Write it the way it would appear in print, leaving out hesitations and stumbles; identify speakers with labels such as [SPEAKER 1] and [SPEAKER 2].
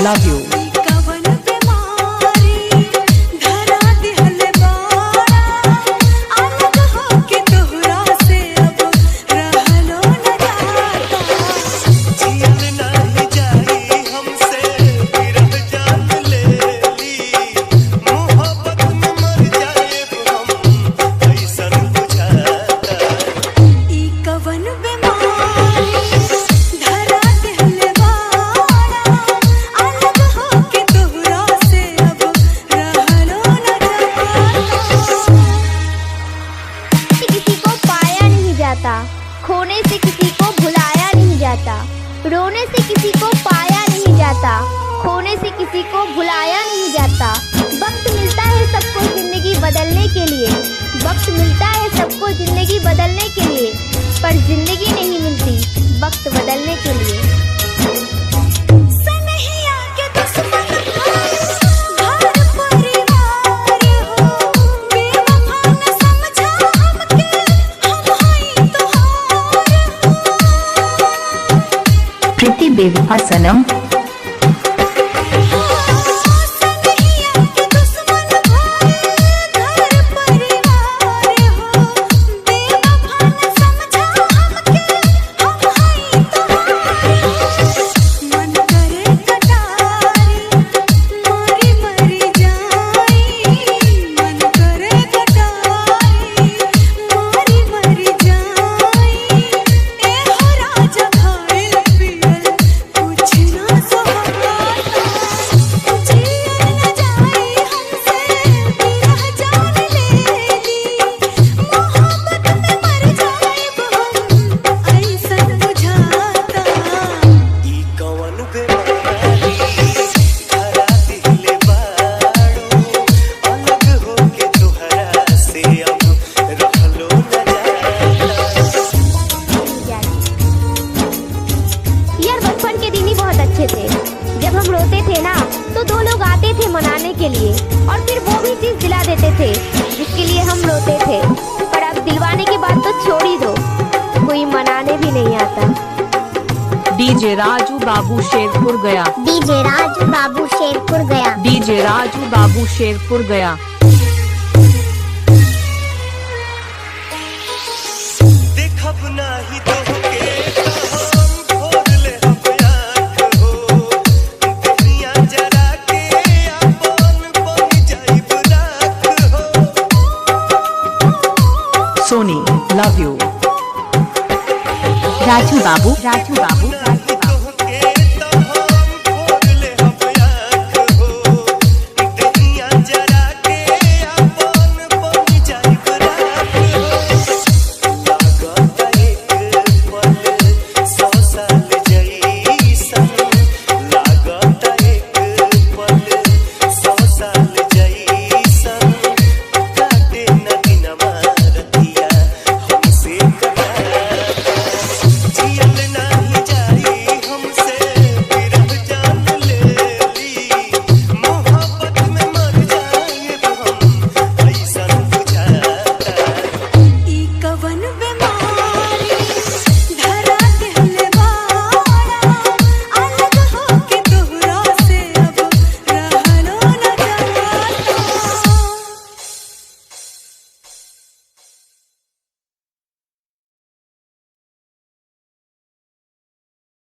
[SPEAKER 1] Love you.
[SPEAKER 2] खोने से किसी को भुलाया नहीं जाता, रोने से किसी को पाया नहीं जाता, खोने से किसी को भुलाया नहीं जाता। वक्त मिलता है सबको जिंदगी बदलने के लिए, वक्त मिलता है सबको जिंदगी बदलने के लिए, पर जिंदगी नहीं मिलती वक्त बदलने के लिए।
[SPEAKER 1] प्रीति बेवफा सनम।
[SPEAKER 2] थे जब हम रोते थे ना, तो दो लोग आते थे मनाने के लिए और फिर वो भी चीज दिला देते थे जिसके लिए हम रोते थे। पर अब दिलवाने की बात तो छोड़ ही दो, कोई मनाने भी नहीं आता।
[SPEAKER 1] डीजे राजू बाबू शेरपुर गया,
[SPEAKER 2] डीजे राजू बाबू शेरपुर गया,
[SPEAKER 1] डीजे राजू बाबू शेरपुर गया।
[SPEAKER 3] देखब नाही तो
[SPEAKER 1] सोनी लव यू। राजू बाबू, राजू बाबू।